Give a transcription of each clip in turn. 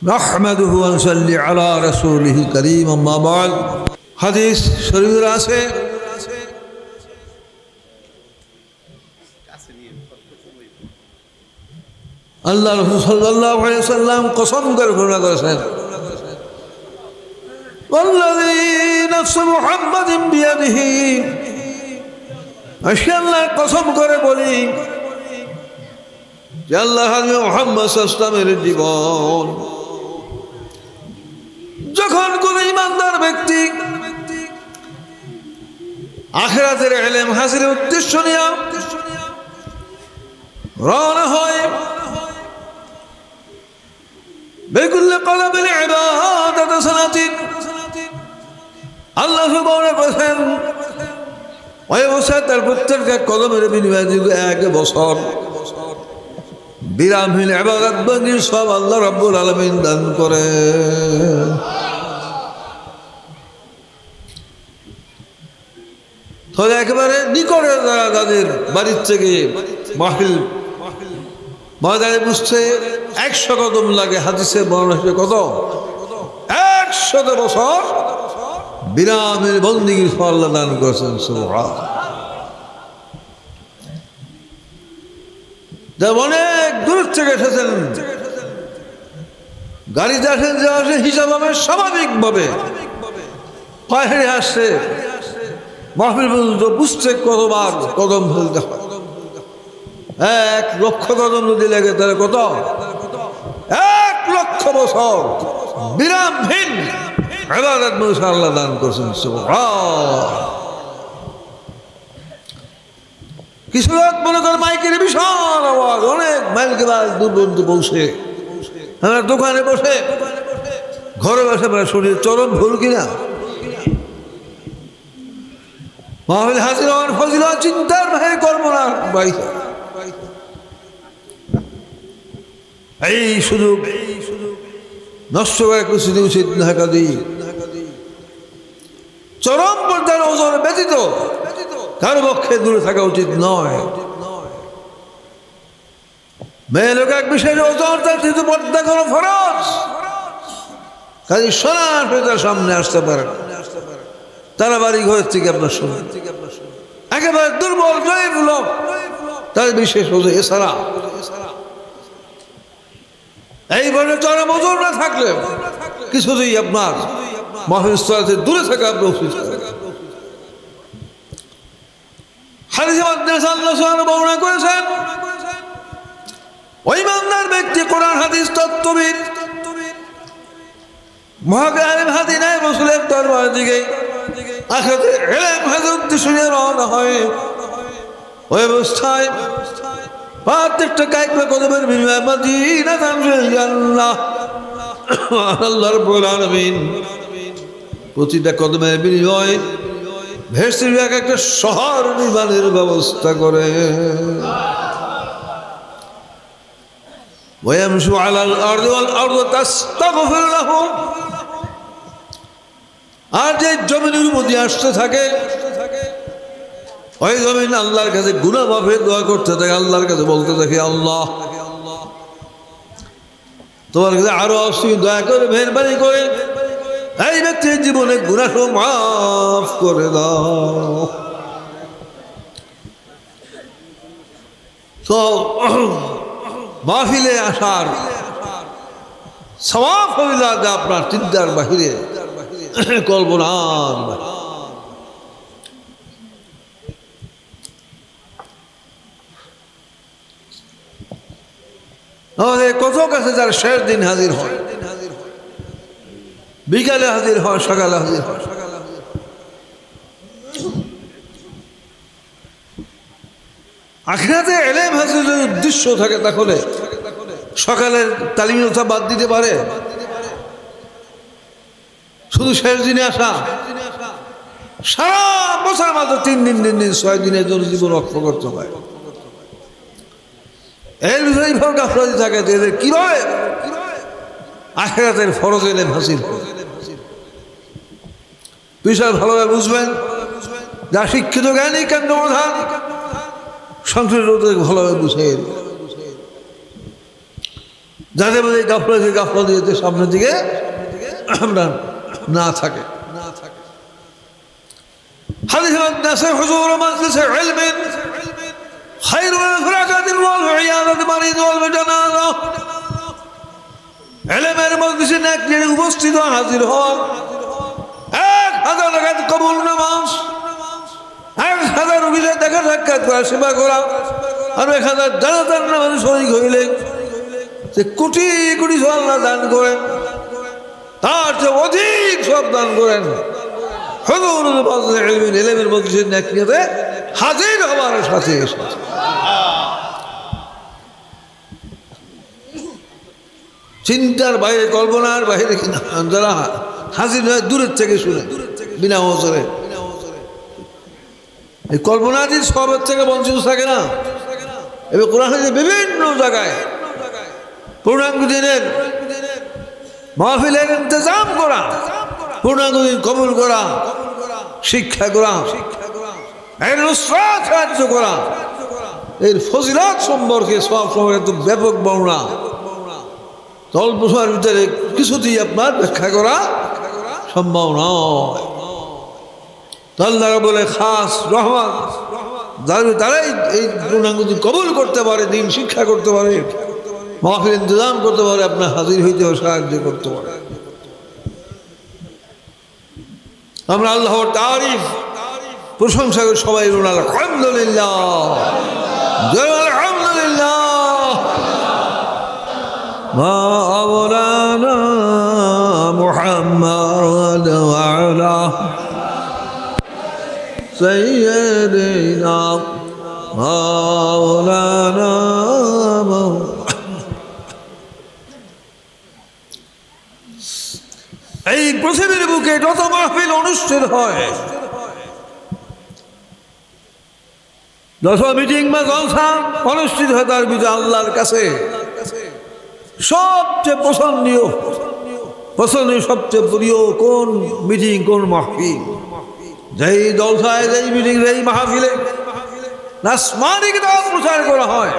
نحمده ونصلي على رسوله الكريم أما بعد حديث شريف আছে আল্লাহ রাসূল সাল্লাল্লাহু আলাইহি ওয়াসাল্লাম কসম করে ঘোষণা করেছেন والذي نفس محمد بيده আল্লাহ কসম করে বলি যে আল্লাহ হাবিব মুহাম্মদ সাল্লাল্লাহু আলাইহি ওয়াসাল্লামের জীবন যখন কোন ইমানদার ব্যক্তি আখিরাতের ইলম হাসিলের উদ্দেশ্য নিয়ে রওনা হয় বেকুল কলবিল ইবাদাত সালাতিন আল্লাহ সুবহানাহু ওয়া তাআলা ওই বছর তার প্রত্যেকটা কদমের বিনিময়ে এক বছর বিরামহীন ইবাদত বন্দি সব আল্লাহ রাব্বুল আলামিন দান করে। তাহলে একেবারে নিকটে তাদের বাড়ির থেকে মাহফিল ময়দানে বুঝতে 100 কদম লাগে। হাদিসে বর্ণনা হচ্ছে কত 100 বছর বিরামের বন্দিগির ফল আল্লাহ দান করেছেন। সুবহানাল্লাহ। যা অনেক দূর থেকে এসেছেন, গাড়িতে আসেন যে আসে হিসাব হবে স্বাভাবিকভাবে পায়ে হেঁটে আসছে মাহফিল পর্যন্ত বুঝতে কতবার কদম ফেলতে হয়। 1 লক্ষ কদম যদি লাগে তাহলে কত 1 লক্ষ বছর বিরামহীন ইবাদত মানুষ আল্লাহ দান করছেন। সুবহানাল্লাহ। কিছু লোক মনে করে মাইকের বিশাল আওয়াজ, অনেক মাইল কে দূর পর্যন্ত পৌঁছে আমরা দোকানে বসে ঘরে বসে আমরা শুনি চরম ভুল কিনা মাহফিল হাজির হওয়ার ফজিলত চিন্তার বাইরে কর্ম না ভাই। এই সুযোগ নষ্ট করে কিছু উচিত না কাদি চরম পর্যায়ে ওজন ব্যতীত কারো পক্ষে দূরে থাকা উচিত নয়। মেয়ে লোক এক বিশেষ ওজন তার যেহেতু পর্দা কোনো ফরজ, কাজে সোনার তার সামনে আসতে পারে তারা বাড়ি ঘরের থেকে আপনার শোনেন একেবারে দুর্বল জয়ের লোক তার বিশেষ ওজন। এছাড়া এই বলে চরম ওজন না থাকলে কিছুতেই আপনার মাহফিল দূরে থাকা আপনার উচিত। হাদিসে মাদ্রাসা আল্লাহ সুবহানাহু বর্ণনা করেছেন ওই ইমানদার ব্যক্তি কোরআন হাদিস তত্ত্ববিদ মহাজ্ঞানী হাদিস নাই রাসূলের দরবার দিকে আখিরাতে ইলম হাদিস উদ্দেশ্য নিয়ে রওনা হয়। ওই অবস্থায় প্রত্যেকটা কায়দা কদমের বিনিময়ে মদিনা তামসিল জান্নাহ আল্লাহ রাব্বুল আলামিন প্রতিটা কদমের বিনিময়ে ভেসে এক একটা শহর নির্মাণের ব্যবস্থা করে। ওয়ামশু আলাল আরদি ওয়াল আরদু তাস্তাগফির লাহু, আর যে জমিনের উপর দিয়ে আসতে থাকে ওই জমিন আল্লাহর কাছে গুনাহ মাফের দোয়া করতে থাকে, আল্লাহর কাছে বলতে থাকে আল্লাহ তোমার কাছে আরো আসি দয়া করে মেহেরবানি করে এই ব্যক্তির জীবনে গুনাহ মাফ করে দাও। তো মাহফিলে আসার সওয়াব ফজিলত আপনার চিন্তার বাহিরে কল্পনার। আমাদের কত কাছে যার শেষ দিন হাজির হয়, বিকালে হাজির হয়, সকালে হাজির হয়। আখিরাতে ইলম হাসিলের উদ্দেশ্য থাকে তাহলে সকালের তালিম বাদ দিতে পারে, শুধু শেষ দিনে আসা সারা বছর মাত্র 3 দিন 6 দিনের জন্য জীবন রক্ষা করতে হয়। এর ভিতরে এইভাবে গাফলাতি থাকে এদের কিভাবে আখিরাতের ফরজ ইলম হাসিল বিষয় ভালোভাবে বুঝবেন। যা শিক্ষিত জ্ঞানী কেন্দ্র প্রধান সংশ্লিষ্ট ভালোভাবে বুঝে যাতে বলে গাফলতি সামনের দিকে আমরা না থাকে। হাদিস নাসে হুজুর মাজলিসে ইলমিন খায়রু মিন ফিরাকাতিল ওয়াল ইয়াদাতিল মারিদ ওয়াল জানাজা। ইলমের মজলিসে নেক নিয়ে উপস্থিত হাজির হওয়া, 1000 রাকাত কবুল নামাজ, 1000 রোগীদের দেখা সাক্ষাৎ করা, সেবা করা, আর 1000 জানাজার নামাজে শরীক হইলে যে কোটি কোটি সওয়াব আল্লাহ দান করেন, তার চেয়ে অধিক সব দান করেন হুজুর মাজলিসে ইলমিন, ইলমের মজলিসে নেক নিয়ে হাজির হওয়ার সাথে সাথে। চিন্তার বাইরে, কল্পনার বাইরে কিনা যারা হাজির হয় দূরের থেকে শুনে বিনা ওজরে, এই কল্পনাটির সবের থেকে বঞ্চিত থাকে না। এবার কোরআন বিভিন্ন জায়গায় পূর্ণাঙ্গ দিনের মাহফিলের ইন্তজাম করা, পূর্ণাঙ্গ দিন কবুল করা, শিক্ষা করা, এর নুসরাত সাহায্য করা, এর ফজিলত সম্পর্কে সব সময় একটু ব্যাপক বর্ণনা, অল্প সময়ের ভিতরে কিছুতেই আপনার ব্যাখ্যা করা সম্ভব নয়। আল্লাহ বলে খাস রহমান তারাই এই পূর্ণাঙ্গ দিন কবুল করতে পারে, দিন শিক্ষা করতে পারে, মাহফিল ইন্তজাম করতে পারে, আপনার হাজির হইতে সাহায্য করতে পারে। আমরা আল্লাহর তারিফ প্রশংসা করি সবাই, আলহামদুলিল্লাহ, আলহামদুলিল্লাহ। মাওলানা মুহাম্মদ ওয়া আলা সাইয়্যিদিনা মাওলানা। এই পৃথিবীর বুকে যত মাহফিল অনুষ্ঠিত হয়, যত মিটিং বা জলসা অনুষ্ঠিত হয়, তার ভিতরে আল্লাহর কাছে সবচেয়ে পছন্দনীয় সবচেয়ে প্রিয় কোন মিটিং, কোন মাহফিল? যেই জলসায়, যেই মিটিং, যেই মাহফিলে আসমানি কিতাব প্রচার করা হয়,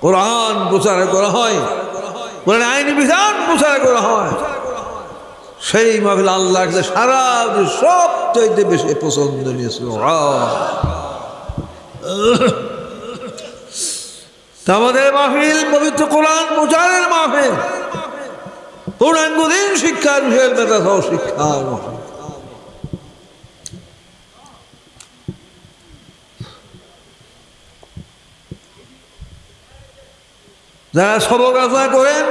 কোরআন প্রচার করা হয়, কোরআন আইনি বিধান প্রচার করা হয়, সেই মাহফিল আল্লাহর কাছে সারা সবচেয়ে বেশি পছন্দনীয়। আমাদের মাহফিল পবিত্র কোরআন প্রচারের মাহফিল, পূর্ণাঙ্গ দিন শিক্ষার বিষয়ের মেধা সহ শিক্ষার মাহফিল। যারা সবক রচনা করেন,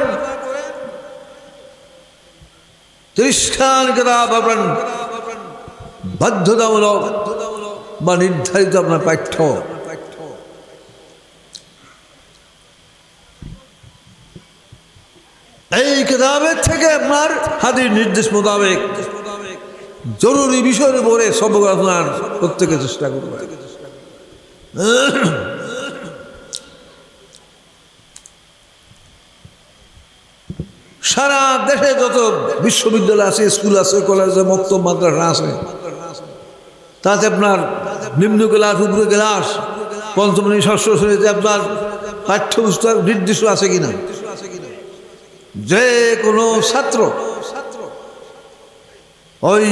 30 খান কিতাব আপনার বাধ্যতামূলক বা নির্ধারিত আপনার পাঠ্য, এই কিতাবের থেকে আপনার হাদিস নির্দেশ মোতাবেক জরুরি বিষয়ের উপরে সবক রচনার প্রত্যেকে চেষ্টা করবে। সারা দেশে যত বিশ্ববিদ্যালয় আছে, স্কুল আছে, কলেজ আছে, মক্তব মাদ্রাসা আছে, তাতে আপনার নিম্ন ক্লাস, উপর ক্লাস, পঞ্চম শ্রেণী, ষষ্ঠ শ্রেণীতে আপনার পাঠ্যপুস্তক নির্দিষ্ট আছে কিনা, যে কোনো ছাত্র ওই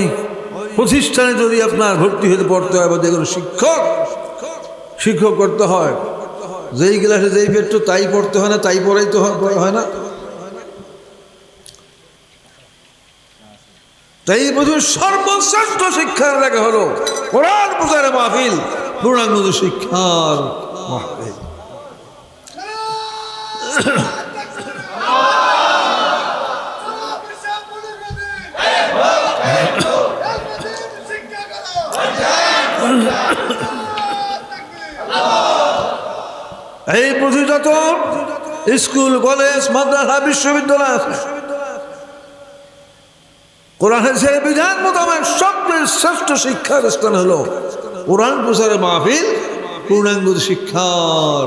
প্রতিষ্ঠানে যদি আপনার ভর্তি হতে পড়তে হয়, বা যে কোনো শিক্ষক করতে হয়, যেই ক্লাসে যেই পেট্র তাই পড়তে হয় না, তাই পড়াইতে হয় না। তাই পৃথিবীর সর্বশ্রেষ্ঠ শিক্ষার জায়গা হলো কোরআন প্রচারের মাহফিল, পূর্ণাঙ্গ শিক্ষার মাহফিল। এই পৃথিবী যত স্কুল, কলেজ, মাদ্রাসা, বিশ্ববিদ্যালয় আছে, কোরআনের সেই বিধান মোতাবেক সবচেয়ে শ্রেষ্ঠ শিক্ষার স্থান হলো কোরআন প্রচারের মাহফিল, পূর্ণাঙ্গ শিক্ষার।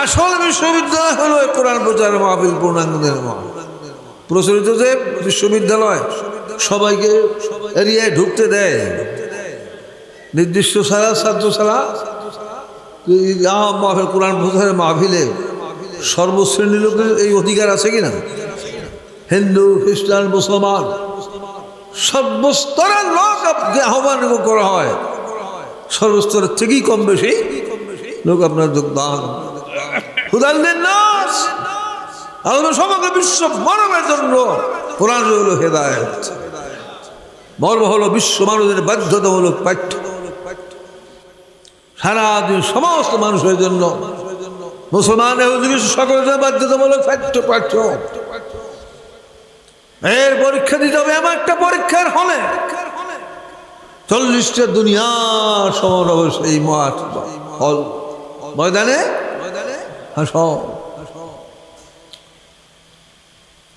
আসল বিশ্ববিদ্যালয় হলো কোরআন প্রচারের মাহফিল, পূর্ণাঙ্গের মাহফিল। প্রচলিত যে বিশ্ববিদ্যালয় সবাইকে এরিয়ায় ঢুকতে দেয়, নির্দিষ্ট ছাড়া, ছাত্র ছাড়া কোরআন প্রচারের মাহফিলে সর্বশ্রেণীর লোকের এই অধিকার আছে কিনা? হিন্দু, খ্রিস্টান, মুসলমান সর্বস্তরের লোক আহ্বান করা হয়, সর্বস্তরের থেকেই কম বেশি লোক আপনার যোগদান। হুদাল্লিন নাস, আল্লাহ সমগ্র বিশ্ব মানবের জন্য কোরআন হলো হেদায়েত। মর্ম হলো বিশ্ব মানুষের বাধ্যতামূলক পাঠ্য, সারা দিন সমস্ত মানুষের জন্য, মুসলমান সকলের জন্য বাধ্যতামূলক পাঠ্য। এর পরীক্ষা দিতে হবে এমন একটা পরীক্ষার হলে 40টা দুনিয়ার সমান হবে সেই মাঠ হল ময়দানে হাসর।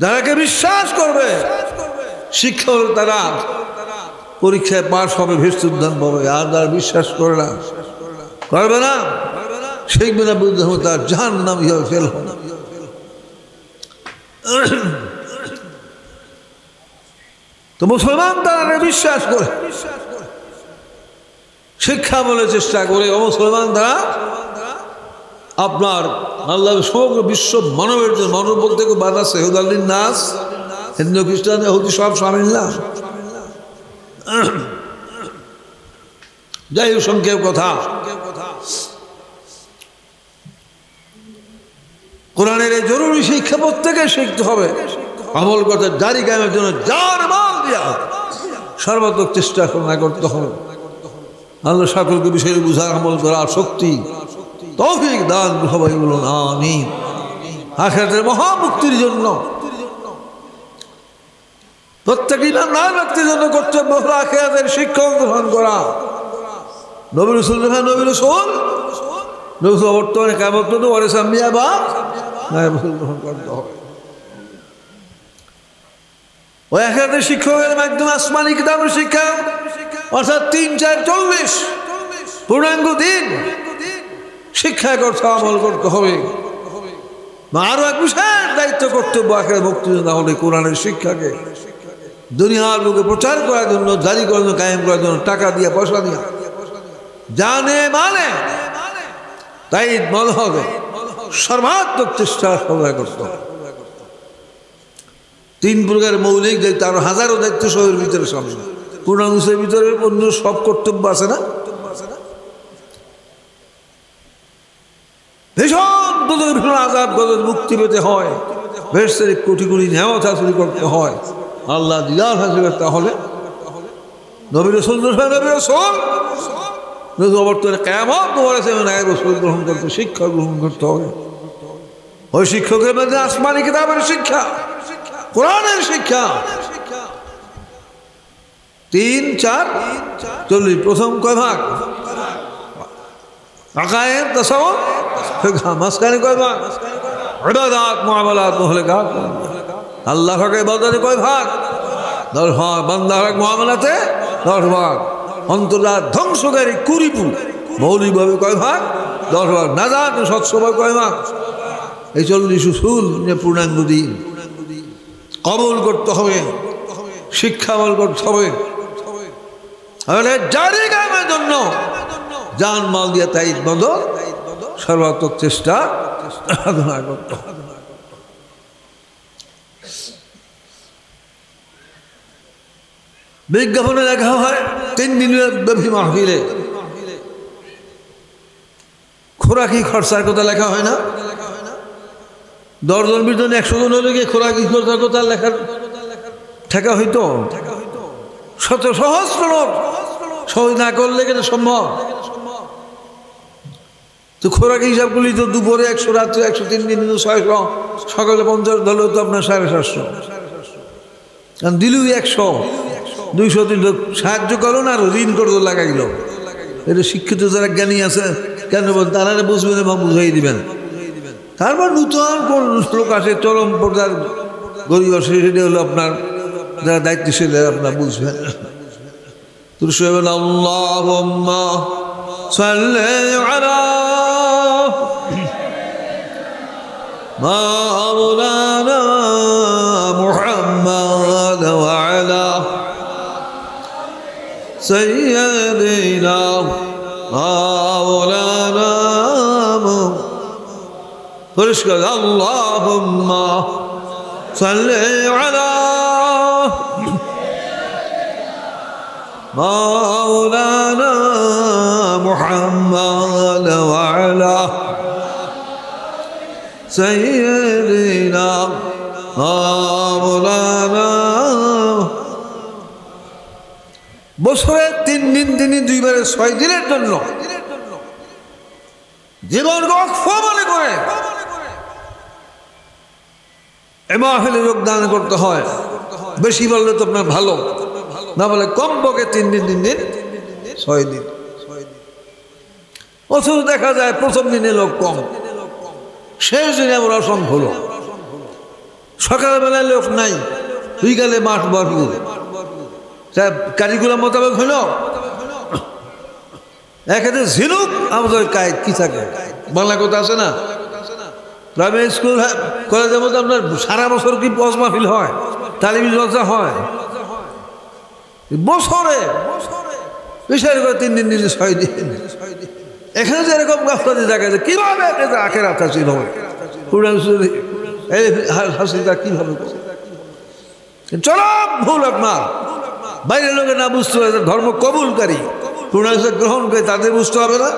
যারাকে বিশ্বাস করবে শিক্ষা হল তারা পরীক্ষায় পাশ হবে, ভেস্ট উদ্যান পাবে। আর যারা বিশ্বাস করে না, করবে না, শিখবে না, বুঝতে হবে তার জাহান্নাম হিসেবে ফেল হবে। তো মুসলমান তারা বিশ্বাস করে শিক্ষা বলে চেষ্টা করে, মুসলমান তারা আপনার আল্লাহ সমগ্র বিশ্ব মানবের জন্য, মানব বলতে বাদ আছে হুদাল্লিন নাস, হিন্দু খ্রিস্টান ইহুদি সব সামিল না। যাই হোক, সংক্ষেপ কথা, কোরআনের এই জরুরি শিক্ষা প্রত্যেকে শিখতে হবে। আমল করতে জারি কায়েমের জন্য যার মাল দিয়া সর্বাত্মক চেষ্টা করতে হবে। আল্লাহ সকলকে বিষয়ে বুঝার, আমল করার শক্তি তৌফিক দান। সবাই বলুন আমিন। আখিরাতের মহামুক্তির জন্য প্রত্যেক ইমানদার ব্যক্তির জন্য কর্তব্য হলো আখিরাতের শিক্ষা গ্রহণ করা। নবী রাসূল বর্তমানে কিয়ামত পর্যন্ত ওয়ারিস আম্বিয়া বা নায়েব রাসূল গ্রহণ করতে হবে। ওই আখিরাতের শিক্ষকের মাধ্যমে আসমানি কিতাবের শিক্ষা, অর্থাৎ 3, 4, 40 পূর্ণাঙ্গ দিন শিক্ষা করতে, আমল করতে হবে। আরো এক বিশেষ দায়িত্ব, কর্তব্য আখিরাত মুক্তির জন্য হলে কোরআনের শিক্ষাকে দুনিয়ার লোকে প্রচার করার জন্য, জারি করার জন্য, কায়েম করার জন্য টাকা দিয়া, পয়সা দিয়া, জানে মানে তাই মনে হবে সর্বাত্মক চেষ্টা সবাই করতে হবে। 3 প্রকার মৌলিক দায়িত্ব, আরো হাজারো দায়িত্ব সবের ভিতরে সামনে পূর্ণাঙ্গের ভিতরে অন্য সব কর্তব্য আছে না। ভীষণ ভীষণ আযাব গজব মুক্তি পেতে হয়, বেহেশতের কোটি কোটি নিয়ামত হাসিল করতে হয়, আল্লাহ দিদার হাসিল করতে হলে নবী রাসূল বর্তমানে কিয়ামত আছে নায়েব রাসূল গ্রহণ করতে, শিক্ষা গ্রহণ করতে হবে। ওই শিক্ষকের মধ্যে আসমানি কিতাবের শিক্ষা, কোরআনের শিক্ষা। 3, 4, 40 প্রথম কয় ভাগ? আকায়েদ, তাসাউফ, ফিকহ। মাঝখানে কয় ভাগ? ইবাদত, মুআমালাত, মুহলিকাত। আল্লাহ পাকের ইবাদতে কয় ভাগ? 10 ভাগ। বান্দার মুআমালাতে 10 ভাগ। অন্তরাত্মা ধ্বংসকারী কুরিপু মৌলিকভাবে কয় ভাগ? 10 ভাগ। নাজাত সৎসভাবে কয় ভাগ? এই 40 উসুল পূর্ণাঙ্গ দিন কবুল করতে হবে, শিক্ষা আমল করতে হবে। জারি কায়েমের জন্য জান মাল দিয়ে তাই বদল সর্বাত্মক চেষ্টা সাধনা করতে হবে। বিজ্ঞাপনে লেখা হয় 3 দিনের ব্যাপী মাহফিলে খোরাকি খরচার কথা লেখা হয় না? 10 জন 20 জন 100 জন হলে গিয়ে খোরাকি খরচার কথা লেখার ঠেকা হইতো। শত সহস্র লোক সহজ না করলে কেন সম্ভব? তো খোরাকি হিসাব করলি তো দুপুরে 100, রাত্রে 100, 3 দিন 600, সকালে 50 ধরলেও তো আপনার 750। কারণ দিলুই 100, 200 দিল, সাহায্য করো না, আর ঋণ করতো লাগাইল। এটা শিক্ষিত যারা জ্ঞানী আছে কেন তারা বুঝবেন এবং বুঝাই দিবেন। তারপর নূতন কোন লোক আসে চরম পর্যার গরিব আসে, সেটা হলো আপনার যারা দায়িত্বশীল আপনার বুঝবেন। আল্লাহুম্মা সাল্লি আলা মাওলানা মুহাম্মাদ ওয়া আলা সাইয়্যিদিনা মাওলানা পরিষ্কার আল্লাহুম্মা সাল্লি আলা মাওলানা মুহাম্মাদ ওয়া আলা সাইয়্যিদিনা মাওলানা। বছরে 3 দিন তিনি 2 বারে 6 দিনের জন্য জীবন রক্ষ মনে করে এই মাহফিলে যোগদান করতে হয়। বেশি বললে তো আপনার ভালো, না বলে কমপক্ষে 3 দিন 6 দিন। অথচ দেখা যায় প্রথম দিনে লোক কম, শেষ দিনে ওরা অসংখ্য লোক। সকালবেলায় লোক নাই, বিকালে মাঠ ভরপুর। কারিকুলাম মোতাবেক হইল এখানে ঝিনুক আমাদের কায়েদ কি থাকে, বাংলা কথা আছে না? প্রাইমারি স্কুল কলেজের মধ্যে আপনার সারা বছর কি ওয়াজ মাহফিল হয়, তালিমি জলসা হয়? বছরে বিশেষ করে 3 দিন 6 দিন। এখানে যে এরকম গাছপাতি দেখা যায়, কিভাবে আখের আথা ছিল হাসিটা কিভাবে চলো ভুল আপনার। বাইরের লোকে না বুঝতে হবে ধর্ম কবুলকারী পূর্ণাঙ্গ গ্রহণ করে তাদের বুঝতে হবে না?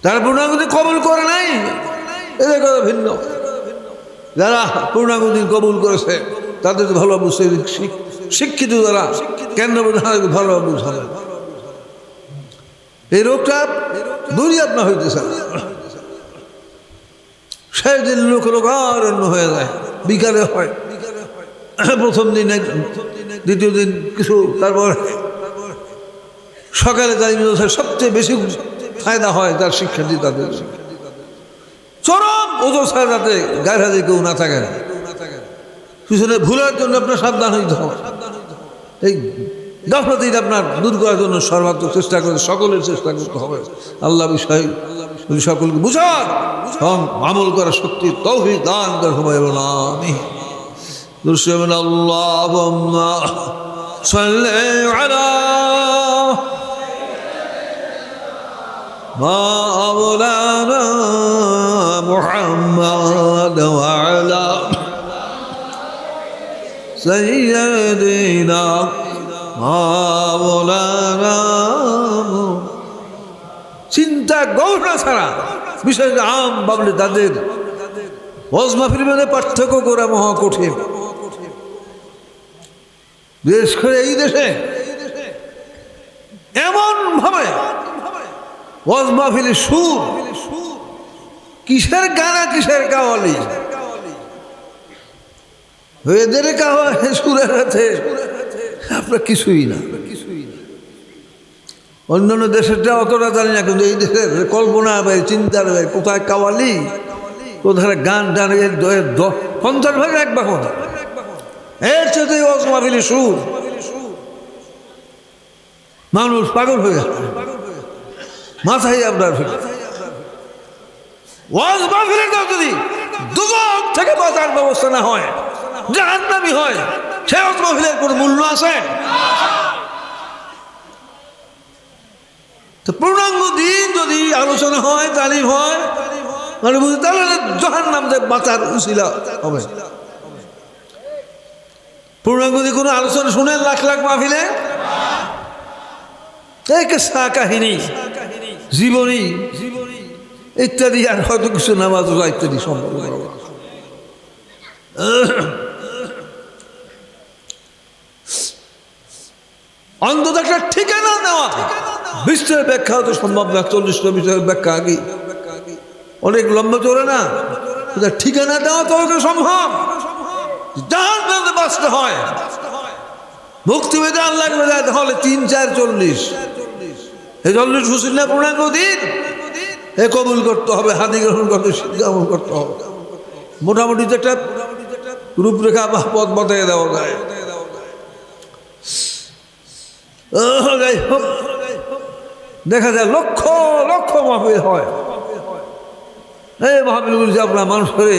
তারা পূর্ণাঙ্গতি কবুল করে নাই, এদের কথা ভিন্ন। যারা পূর্ণাঙ্গতি কবুল করেছে তাদের ভালো বুঝতে, শিক্ষিত যারা কেন্দ্র ভালো বুঝাবে। এই রোগটা দূরই আপনার হইতেছে না। সেই দিন লোক লোকারণ্য হয়ে যায়, বিকালে হয় প্রথম দিন, দ্বিতীয় দিন কিছু, তারপর সকালে তালিম সবচেয়ে বেশি ফায়দা হয় তার শিক্ষার্থী, তাদের চরম ওজোর ছাড়া যাতে গায়ের হাতে কেউ না থাকে। পিছনে ভুলের জন্য আপনার সাবধান হইতে হবে। এই গাফলতি আপনার দূর করার জন্য সর্বাত্মক চেষ্টা করে, সকলের চেষ্টা করতে হবে। আল্লাহ বিষয় সকলকে বুঝান এবং আমল করার শক্তি তৌফিক দান করে সময় বলো আমিন। দুরশন আল্লাহুম্মা সাল্লি আলা মাওলানা মুহাম্মাদ ওয়া আলা সাইয়্যিদিনা মাওলানা। চিন্তা গৌরব ছাড়া বিষয় আম বাবলে তাদের ওয়াজ মাহফিল মানে পার্থক্য করা মহা কঠিন। বিশেষ করে এই দেশে এমন ভাবে ওয়াজ মাহফিলের সুর, কিসের গানা কিসের কাওয়ালি, এদের কাওয়ালি সুরের হাতে আপনার কিছুই না। অন্যান্য দেশেরটা অতটা জানি না, কিন্তু এই দেশের কল্পনা ভাই, চিন্তার ভাই, কোথায় কাওয়ালি, কোথায় গান টান, 50 ভাগের 1 ভাগ কথা। এর সাথে ওয়াজ মাহফিলের সুর, মানুষ পাগল হয়ে যায়, মাথায় আপনার ওয়াজ মাহফিলের যদি দুজক থেকে বাঁচার ব্যবস্থা না হয়, জাহান্নামী হয়, সে ওয়াজ মাহফিলের কোনো মূল্য আছে? তো পূর্ণাঙ্গ দিন যদি আলোচনা হয়, তালিম হয়, মানে বুঝতে তাহলে জাহান্নাম থেকে বাঁচার উসিলা হবে। পূর্ণাঙ্গ দিন কোনো আলোচনা শুনেন লাখ লাখ মাহফিলে, কেসা কাহিনী, জীবনী ইত্যাদি, আর হয়তো কিছু নামাজ ইত্যাদি সম্ভব। অন্তত একটা ঠিকানা নেওয়া, বিস্তার ব্যাখ্যা হয়তো সম্ভব না, 40টা বিষয়ের ব্যাখ্যা আগে অনেক লম্বা চলে না, ঠিকানা দেওয়া তো সম্ভব। জাহান্নামে বাঁচতে হয়, মুক্তি পেতে আল্লাহ তাহলে 3, 4, 40, এই 40 হুসিন না পূর্ণাঙ্গ দিন এ কবুল করতে হবে, হাদি গ্রহণ করতে, শিক্ষামূল করতে হবে। মোটামুটি একটা রূপরেখা বা পথ বতায় দেওয়া যায়। যাই হোক, দেখা যায় লক্ষ লক্ষ মাহফিল হয়। এই মাহফিলগুলি যে আপনার মানুষ করে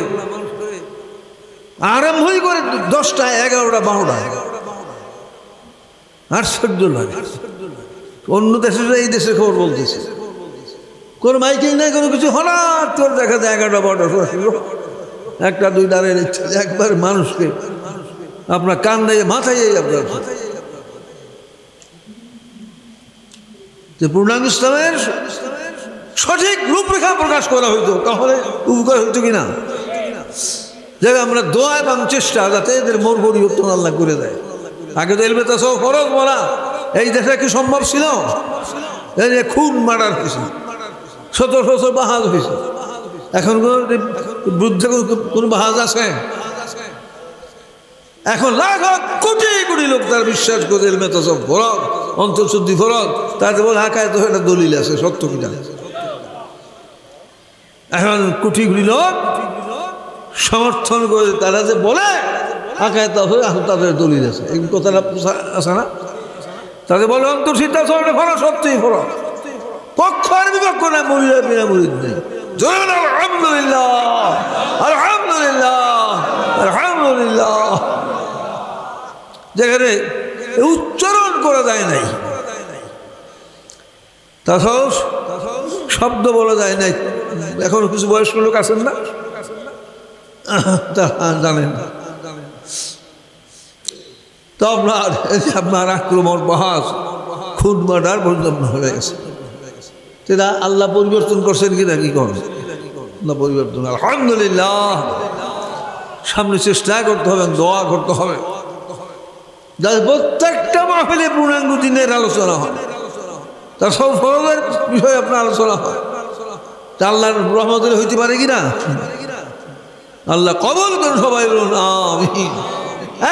আরম্ভই করে 10টা, 11টা, 12টা, আশ্চর্য লাগে। অন্য দেশে এই দেশের খবর বলতেছে, কোনো মাইকিং নাই, কোনো কিছু। হঠাৎ করে দেখা যায় 11টা 12টা ছিল, একটা দুই ডালের ইচ্ছে একবার মানুষকে আপনার কান দিয়ে মাথায় আপনার যে পূর্ণাঙ্গ ইসলামের সঠিক রূপরেখা প্রকাশ করা হইতো, তাহলে উপকার হইতো কিনা। যাই আমরা দোয়া এবং চেষ্টা যাতে এদের মোর পরিবর্তন আল্লাহ করে দেয়। আগে তো এলবে তাসব ফরজ বলা এই দেশে কি সম্ভব ছিল? এই যে খুন মার্ডার হয়েছে, শত শত বাহাজ হয়েছে, এখন বুদ্ধে কোন বাহাজ আছে? এখন লাখ কোটি কোটি লোক তার বিশ্বাস করে এলবে তাসব ফরজ, অন্তঃশুদ্ধি ফরজ, তাতে বলে আকায় তো একটা দলিল আছে, সত্য কিনা। এখন কোটি কোটি লোক সমর্থন করে তারা যে বলে আকায় তাদের দলিল আছে, এই কথাটা আছে না? তাদের বলে অন্তর্সিদ্ধা ফরজ, সত্যি ফরজ, পক্ষ আর বিপক্ষ না, মরিদ বিনা মরিদ নেই। আলহামদুলিল্লাহ আলহামদুলিল্লাহ আলহামদুলিল্লাহ, যেখানে উচ্চারণ করা যায় নাই, তাছাড়াও শব্দ বলা যায় নাই। এখনো কিছু বয়স্ক লোক আছেন না, জানেন না। তো আপনার আক্রমণ, বাহাস, খুন মার্ডার পর্যন্ত হয়ে গেছে। সেটা আল্লাহ পরিবর্তন করছেন কিনা, কি করেন না পরিবর্তন? আলহামদুলিল্লাহ, সামনে চেষ্টা করতে হবে, দোয়া করতে হবে, যাতে প্রত্যেকটা মাহফিলে পূর্ণাঙ্গ দিনের আলোচনা হয়, তার সব ফরজের বিষয়ে আপনার আলোচনা হয়। তা আল্লাহর রহমতের হইতে পারে কিনা? আল্লাহ কবুল করুন, সবাই বলুন আমিন।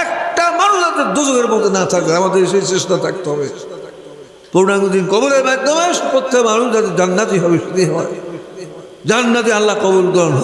একটা মানুষ যাতে দুজকের মধ্যে না থাকে, আমাদের সেই চেষ্টা থাকতে হবে। পূর্ণাঙ্গ দিন কবুলের মাধ্যমে প্রত্যেক মানুষ যাতে জান্নাতি হবে, হয় জান্নাতি আল্লাহ কবুল করুন।